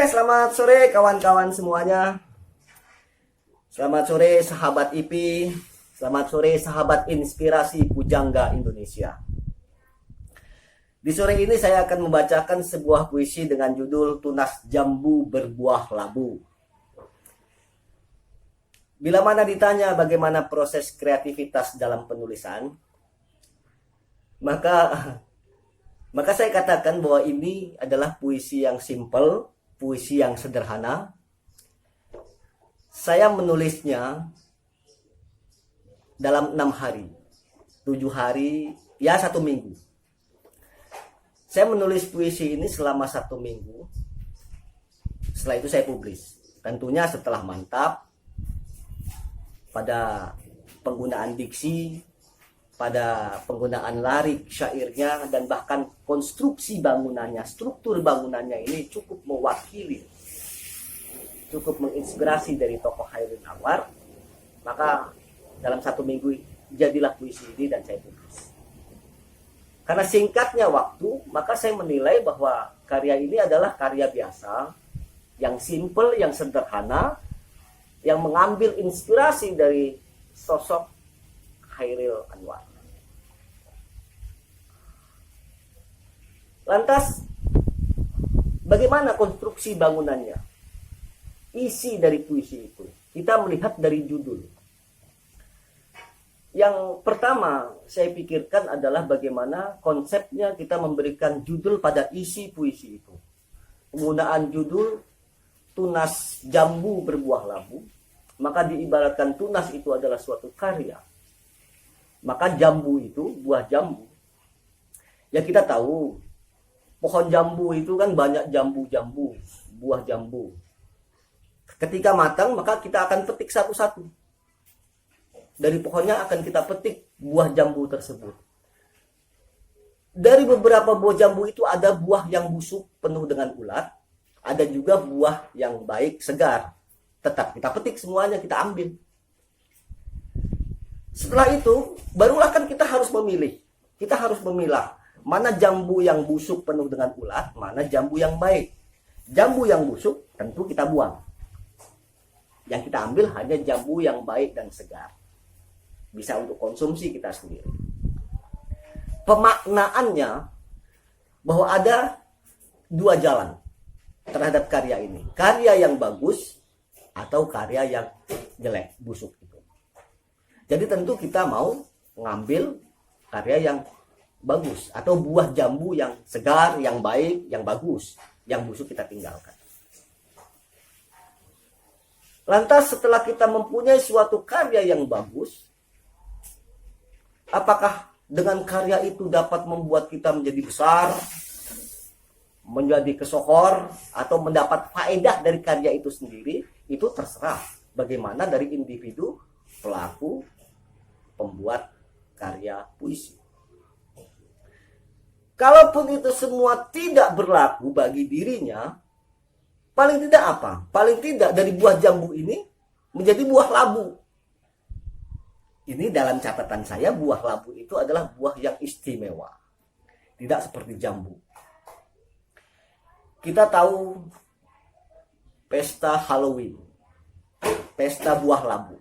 Selamat sore kawan-kawan semuanya. Selamat sore sahabat IP. Selamat sore sahabat inspirasi Pujangga Indonesia. Di sore ini saya akan membacakan sebuah puisi dengan judul Tunas Jambu Berbuah Labu. Bila mana ditanya bagaimana proses kreativitas dalam penulisan, maka saya katakan bahwa ini adalah puisi yang simple, puisi yang sederhana. Saya menulisnya dalam 6 hari, 7 hari, ya 1 minggu. Saya menulis puisi ini selama 1 minggu. Setelah itu saya publis. Tentunya setelah mantap pada penggunaan diksi, pada penggunaan lirik syairnya, dan bahkan konstruksi bangunannya, struktur bangunannya ini cukup mewakili, cukup menginspirasi dari tokoh Hairil Anwar. Maka dalam 1 minggu jadilah puisi ini dan saya tulis. Karena singkatnya waktu, maka saya menilai bahwa karya ini adalah karya biasa, yang simple, yang sederhana, yang mengambil inspirasi dari sosok Hairil Anwar. Lantas, bagaimana konstruksi bangunannya? Isi dari puisi itu, kita melihat dari judul. Yang pertama saya pikirkan adalah bagaimana konsepnya kita memberikan judul pada isi puisi itu. Penggunaan judul Tunas Jambu Berbuah Labu, maka diibaratkan tunas itu adalah suatu karya. Maka jambu itu, buah jambu. Ya kita tahu, pohon jambu itu kan banyak jambu-jambu, buah jambu. Ketika matang, maka kita akan petik satu-satu. Dari pohonnya akan kita petik buah jambu tersebut. Dari beberapa buah jambu itu ada buah yang busuk penuh dengan ulat, ada juga buah yang baik, segar. Tetap kita petik semuanya, kita ambil. Setelah itu, barulah kan kita harus memilih. Kita harus memilah mana jambu yang busuk penuh dengan ulat, mana jambu yang baik. Jambu yang busuk tentu kita buang. Yang kita ambil hanya jambu yang baik dan segar. Bisa untuk konsumsi kita sendiri. Pemaknaannya bahwa ada 2 jalan terhadap karya ini. Karya yang bagus atau karya yang jelek, busuk itu. Jadi tentu kita mau ngambil karya yang bagus atau buah jambu yang segar, yang baik, yang bagus. Yang busuk kita tinggalkan. Lantas setelah kita mempunyai suatu karya yang bagus, apakah dengan karya itu dapat membuat kita menjadi besar, menjadi kesohor, atau mendapat faedah dari karya itu sendiri? Itu terserah bagaimana dari individu, pelaku, pembuat karya puisi. Kalaupun itu semua tidak berlaku bagi dirinya, paling tidak apa? Paling tidak dari buah jambu ini menjadi buah labu. Ini dalam catatan saya, buah labu itu adalah buah yang istimewa. Tidak seperti jambu. Kita tahu pesta Halloween, pesta buah labu.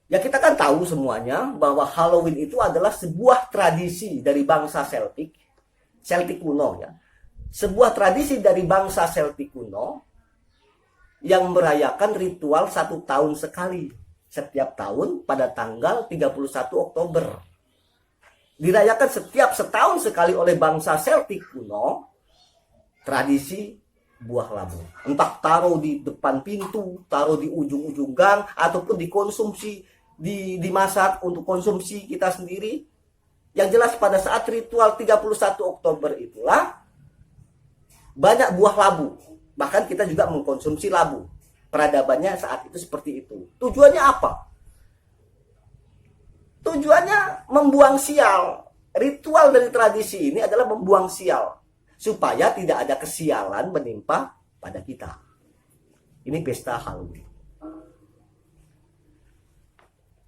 Ya kita kan tahu semuanya bahwa Halloween itu adalah sebuah tradisi dari bangsa Celtic kuno ya. Sebuah tradisi dari bangsa Celtic kuno yang merayakan ritual 1 tahun sekali. Setiap tahun pada tanggal 31 Oktober. Dirayakan setiap setahun sekali oleh bangsa Celtic kuno, tradisi buah labu. Entah taruh di depan pintu, taruh di ujung-ujung gang, ataupun dikonsumsi, dimasak untuk konsumsi kita sendiri. Yang jelas pada saat ritual 31 Oktober itulah banyak buah labu. Bahkan kita juga mengkonsumsi labu. Peradabannya saat itu seperti itu. Tujuannya apa? Tujuannya membuang sial. Ritual dari tradisi ini adalah membuang sial. Supaya tidak ada kesialan menimpa pada kita. Ini pesta Halloween.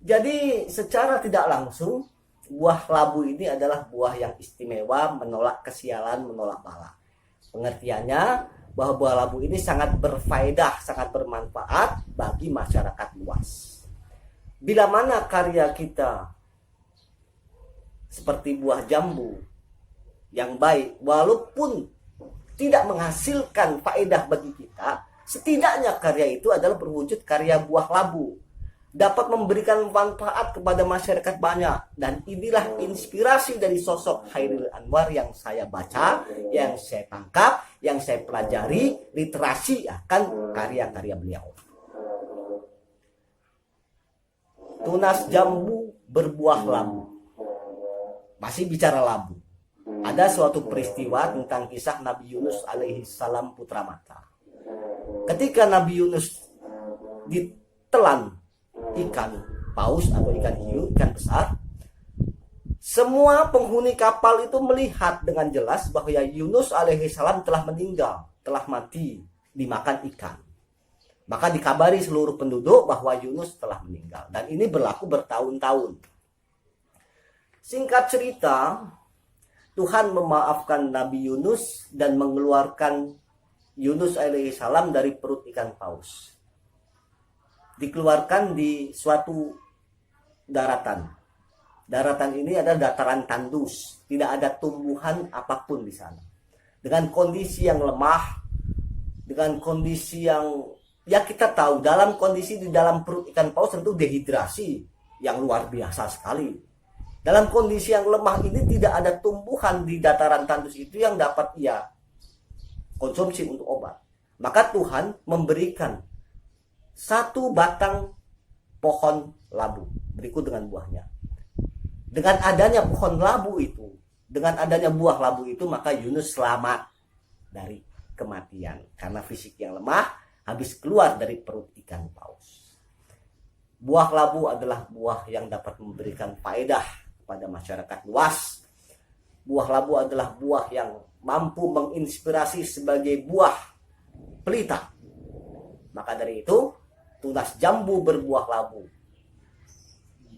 Jadi secara tidak langsung, buah labu ini adalah buah yang istimewa, menolak kesialan, menolak bala. Pengertiannya, bahwa buah labu ini sangat berfaedah, sangat bermanfaat bagi masyarakat luas. Bila mana karya kita seperti buah jambu yang baik, walaupun tidak menghasilkan faedah bagi kita, setidaknya karya itu adalah berwujud karya buah labu, dapat memberikan manfaat kepada masyarakat banyak. Dan inilah inspirasi dari sosok Chairil Anwar yang saya baca, yang saya tangkap, yang saya pelajari, literasi akan karya-karya beliau. Tunas jambu berbuah labu. Masih bicara labu. Ada suatu peristiwa tentang kisah Nabi Yunus alaihi salam putra mata. Ketika Nabi Yunus ditelan ikan paus atau ikan hiu, ikan besar, semua penghuni kapal itu melihat dengan jelas bahwa Yunus alaihi salam telah meninggal, telah mati dimakan ikan. Maka dikabari seluruh penduduk bahwa Yunus telah meninggal, dan ini berlaku bertahun-tahun. Singkat cerita, Tuhan memaafkan Nabi Yunus dan mengeluarkan Yunus alaihi salam dari perut ikan paus. Dikeluarkan di suatu daratan. Daratan ini adalah dataran tandus, tidak ada tumbuhan apapun di sana. Dengan kondisi yang lemah, dengan kondisi yang, ya kita tahu, dalam kondisi di dalam perut ikan paus tentu dehidrasi yang luar biasa sekali. Dalam kondisi yang lemah ini tidak ada tumbuhan di dataran tandus itu yang dapat ia konsumsi untuk obat. Maka Tuhan memberikan satu batang pohon labu berikut dengan buahnya. Dengan adanya pohon labu itu, dengan adanya buah labu itu, maka Yunus selamat dari kematian karena fisik yang lemah, habis keluar dari perut ikan paus. Buah labu adalah buah yang dapat memberikan faedah pada masyarakat luas. Buah labu adalah buah yang mampu menginspirasi sebagai buah pelita. Maka dari itu, tunas jambu berbuah labu.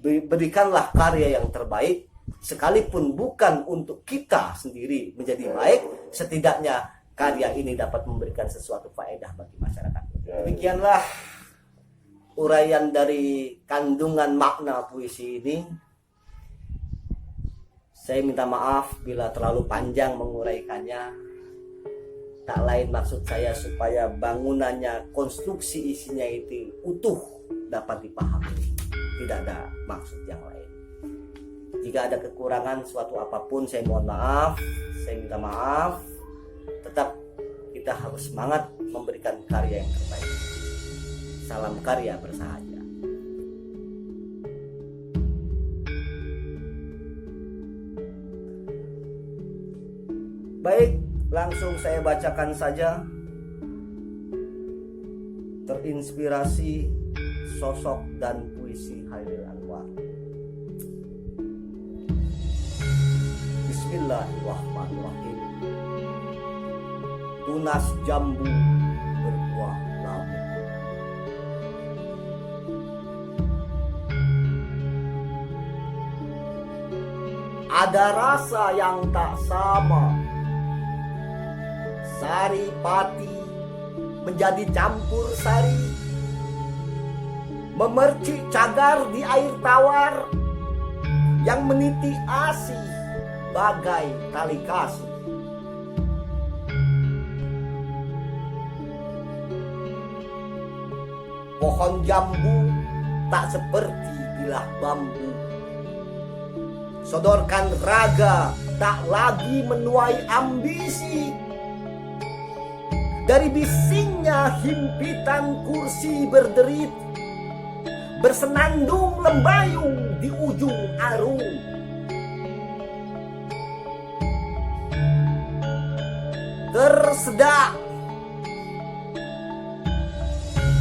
Berikanlah karya yang terbaik, sekalipun bukan untuk kita sendiri menjadi baik, setidaknya karya ini dapat memberikan sesuatu faedah bagi masyarakat. Demikianlah uraian dari kandungan makna puisi ini. Saya minta maaf bila terlalu panjang menguraikannya. Tak lain maksud saya supaya bangunannya, konstruksi isinya itu utuh dapat dipahami. Tidak ada maksud yang lain. Jika ada kekurangan suatu apapun, saya mohon maaf. Saya minta maaf. Tetap kita harus semangat memberikan karya yang terbaik. Salam karya bersahaja. Baik, langsung saya bacakan saja. Terinspirasi sosok dan puisi Chairil Anwar. Bismillahirrahmanirrahim. Tunas jambu berbuah labu. Ada rasa yang tak sama. Sari pati menjadi campur sari, memercik cagar di air tawar yang meniti asih bagai tali kasih. Pohon jambu tak seperti bilah bambu, sodorkan raga tak lagi menuai ambisi. Dari bisingnya himpitan kursi berderit, bersenandung lembayung di ujung arung. Tersedak,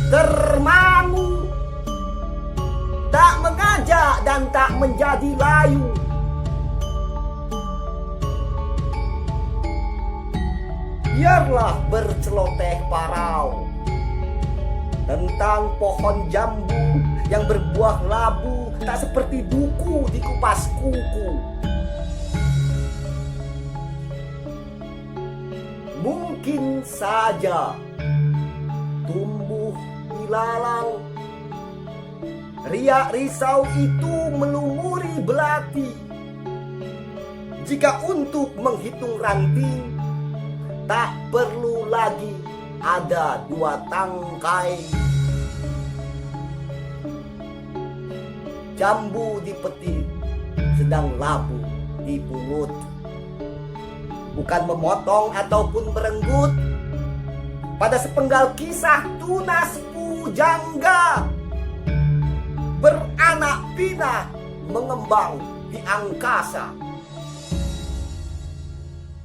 termangu, tak mengajak dan tak menjadi layu. Biarlah berceloteh parau tentang pohon jambu yang berbuah labu, tak seperti buku di kupas kuku. mungkin saja tumbuh ilalang. Riak risau itu melumuri belati. Jika untuk menghitung ranting, tak perlu lagi ada 2 tangkai. Jambu dipetik, sedang labu dipungut. Bukan memotong ataupun merenggut. Pada sepenggal kisah tunas pujangga, beranak pinak mengembang di angkasa.